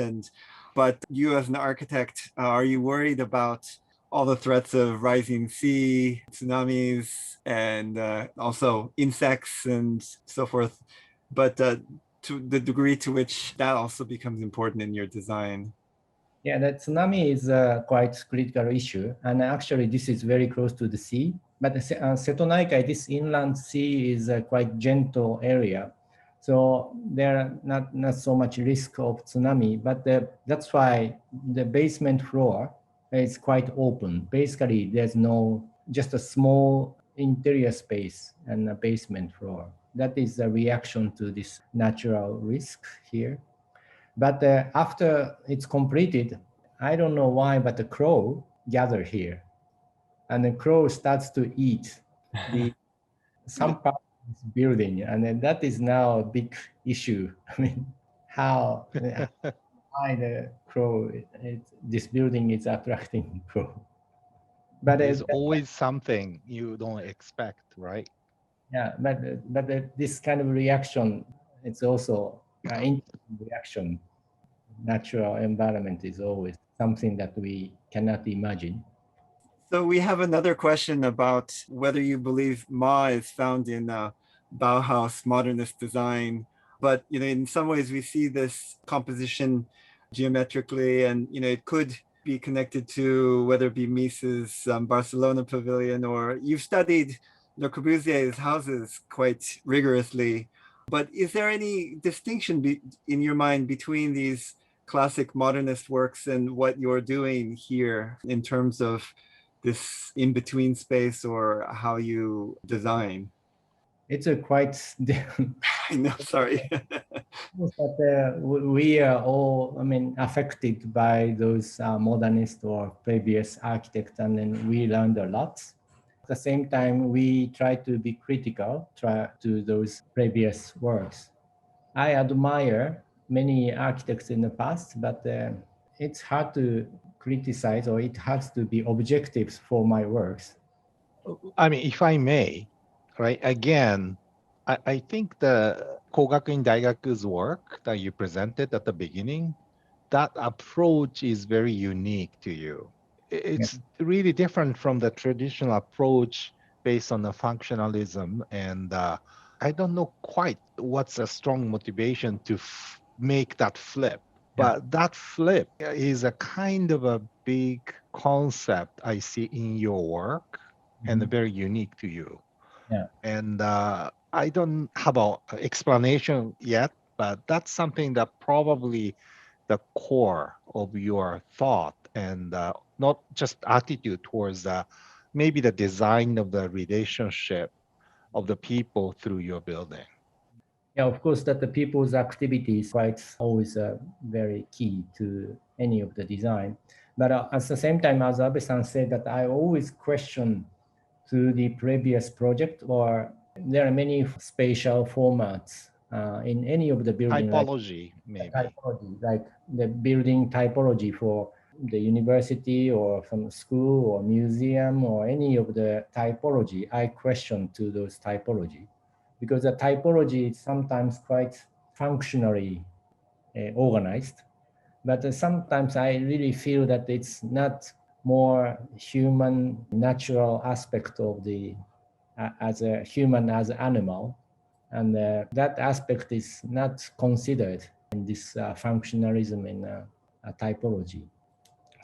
[SPEAKER 4] but you as an architect, are you worried about all the threats of rising sea, tsunamis, and also insects and so forth? But to the degree to which that also becomes important in your design.
[SPEAKER 5] Yeah, the tsunami is a quite critical issue. And actually, this is very close to the sea. But Setonaikai, this inland sea is a quite gentle area. So there are not so much risk of tsunami, but that's why the basement floor is quite open. Basically, there's just a small interior space and a basement floor. That is a reaction to this natural risk here. But after it's completed, I don't know why, but the crow gather here, and the crow starts to eat some part of this building, and then that is now a big issue. I mean, why the crow? This building is attracting crow. But
[SPEAKER 3] There's always something you don't expect, right?
[SPEAKER 5] yeah, but this kind of reaction, it's also an interesting reaction. Natural environment is always something that we cannot imagine.
[SPEAKER 4] So we have another question about whether you believe Ma is found in Bauhaus modernist design, but in some ways we see this composition geometrically, and it could be connected to whether it be Mises' Barcelona pavilion, or you've studied Le Corbusier's houses quite rigorously. But is there any distinction in your mind between these classic modernist works and what you're doing here in terms of this in-between space or how you design?
[SPEAKER 5] It's a quite
[SPEAKER 4] I know, sorry.
[SPEAKER 5] but we are all, I mean, affected by those modernist or previous architects, and then we learned a lot. At the same time, we try to be critical to those previous works. I admire many architects in the past, but it's hard to criticize, or it has to be objectives for my works.
[SPEAKER 3] I mean, if I may, right, again, I think the Kogaku Daigaku's work that you presented at the beginning, that approach is very unique to you. It's really different from the traditional approach based on the functionalism. And I don't know quite what's a strong motivation to make that flip. But that flip is a kind of a big concept I see in your work and very unique to you.
[SPEAKER 5] Yeah.
[SPEAKER 3] And I don't have an explanation yet, but that's something that probably the core of your thought and not just attitude towards maybe the design of the relationship of the people through your building.
[SPEAKER 5] Yeah, of course, that the people's activity is quite always very key to any of the design. But at the same time, as Abe-san said, that I always question to the previous project, or there are many spatial formats in any of the building.
[SPEAKER 3] Typology, maybe.
[SPEAKER 5] Typology, like the building typology for the university or from school or museum or any of the typology, I question to those typology, because the typology is sometimes quite functionally organized, but sometimes I really feel that it's not more human natural aspect of the as a human as an animal, and that aspect is not considered in this functionalism in a typology.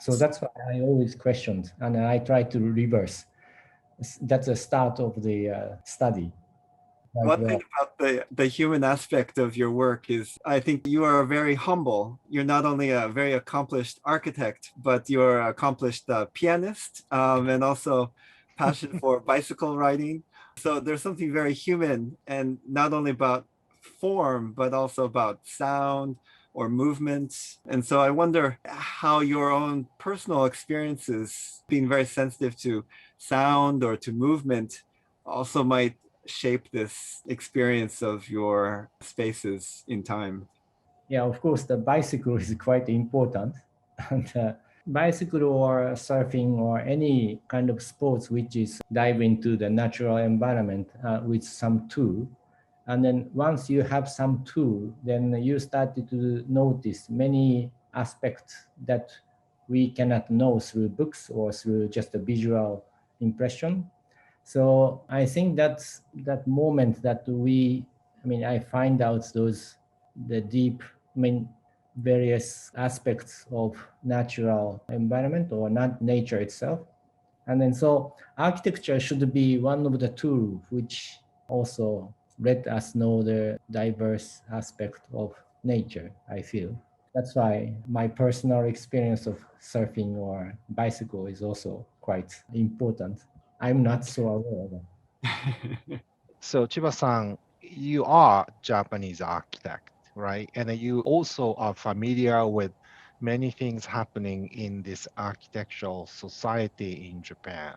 [SPEAKER 5] So that's what I always questioned, and I try to reverse. That's the start of the study. quite
[SPEAKER 4] One
[SPEAKER 5] well.
[SPEAKER 4] thing about the human aspect of your work is I think you are very humble. You're not only a very accomplished architect, but you're an accomplished pianist and also passion for bicycle riding. So there's something very human and not only about form, but also about sound or movement. And so I wonder how your own personal experiences, being very sensitive to sound or to movement, also might shape this experience of your spaces in time.
[SPEAKER 5] Yeah, of course, the bicycle is quite important. And bicycle or surfing or any kind of sports which is dive into the natural environment with some tool. And then once you have some tool, then you start to notice many aspects that we cannot know through books or through just a visual impression. So I think that's that moment that I find out the deep, various aspects of natural environment or not nature itself. And then so architecture should be one of the tools which also let us know the diverse aspect of nature, I feel. That's why my personal experience of surfing or bicycle is also quite important. I'm not so aware of that.
[SPEAKER 3] So Chiba-san, you are Japanese architect, right? And you also are familiar with many things happening in this architectural society in Japan.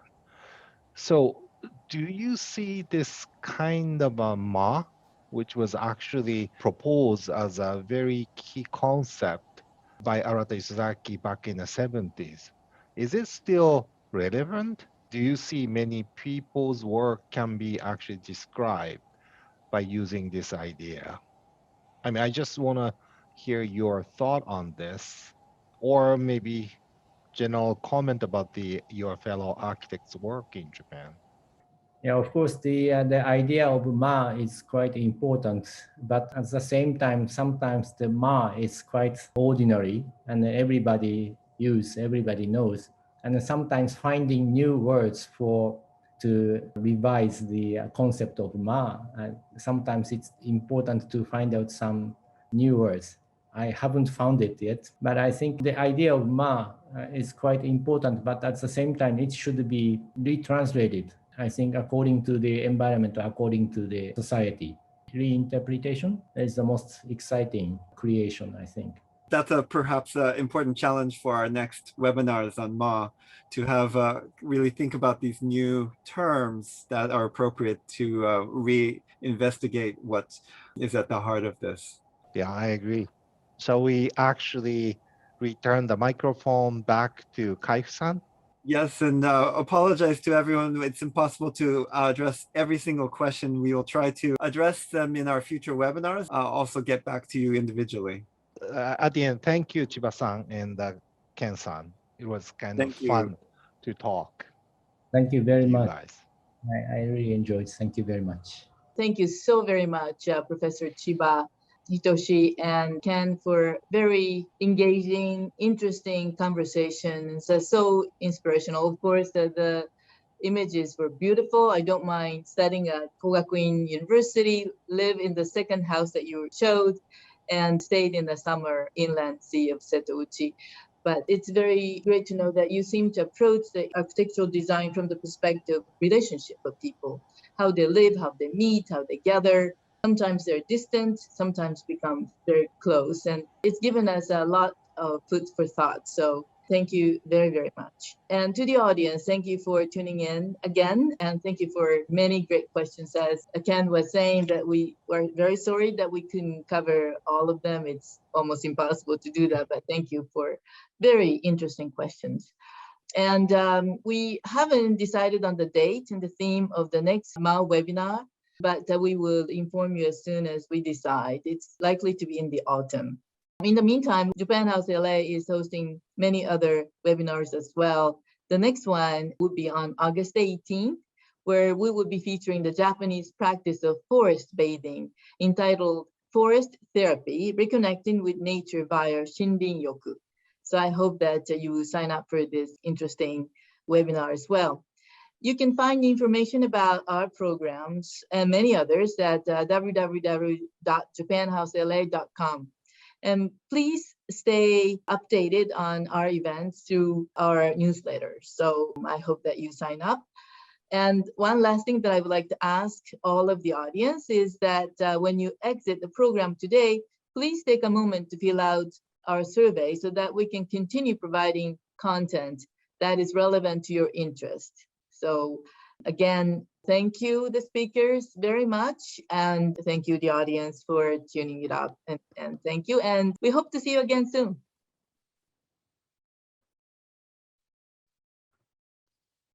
[SPEAKER 3] So do you see this kind of a ma, which was actually proposed as a very key concept by Arata Isozaki back in the 70s? Is it still relevant? Do you see many people's work can be actually described by using this idea? I mean, I just want to hear your thought on this, or maybe general comment about your fellow architects' work in Japan.
[SPEAKER 5] Yeah, of course, the idea of ma is quite important, but at the same time, sometimes the ma is quite ordinary, and everybody knows, and sometimes finding new words to revise the concept of ma. Sometimes it's important to find out some new words. I haven't found it yet, but I think the idea of ma is quite important, but at the same time, it should be retranslated, I think, according to the environment, according to the society. Reinterpretation is the most exciting creation, I think.
[SPEAKER 4] That's perhaps an important challenge for our next webinars on Ma, to have really think about these new terms that are appropriate to reinvestigate what is at the heart of this.
[SPEAKER 3] Yeah, I agree. Shall we actually return the microphone back to Kaifu-san?
[SPEAKER 4] Yes, and apologize to everyone. It's impossible to address every single question. We will try to address them in our future webinars. I'll also get back to you individually.
[SPEAKER 3] At the end, thank you, Chiba-san and Ken-san. It was kind of
[SPEAKER 4] Thank you.
[SPEAKER 3] fun to talk
[SPEAKER 5] Thank you very
[SPEAKER 3] with you
[SPEAKER 5] much.
[SPEAKER 3] guys.
[SPEAKER 5] I really enjoyed. Thank you very much.
[SPEAKER 1] Thank you so very much, Professor Chiba, Hitoshi, and Ken, for very engaging, interesting conversations. So inspirational. Of course, the images were beautiful. I don't mind studying at Kogaku University, live in the second house that you showed, and stayed in the summer inland sea of Setouchi. But it's very great to know that you seem to approach the architectural design from the perspective of relationship of people, how they live, how they meet, how they gather. Sometimes they're distant, sometimes become very close. And it's given us a lot of food for thought. So thank you very, very much. And to the audience, thank you for tuning in again. And thank you for many great questions. As Ken was saying, that we were very sorry that we couldn't cover all of them. It's almost impossible to do that, but thank you for very interesting questions. And we haven't decided on the date and the theme of the next MAO webinar, but we will inform you as soon as we decide. It's likely to be in the autumn. In the meantime, Japan House LA is hosting many other webinars as well. The next one will be on August 18th, where we will be featuring the Japanese practice of forest bathing, entitled Forest Therapy, Reconnecting with Nature via Shinrin Yoku. So I hope that you will sign up for this interesting webinar as well. You can find information about our programs and many others at www.japanhousela.com. And please stay updated on our events through our newsletter. So I hope that you sign up. And one last thing that I would like to ask all of the audience is that when you exit the program today, please take a moment to fill out our survey so that we can continue providing content that is relevant to your interest. So again, thank you, the speakers, very much. And thank you, the audience, for tuning it up. And thank you. And we hope to see you again soon.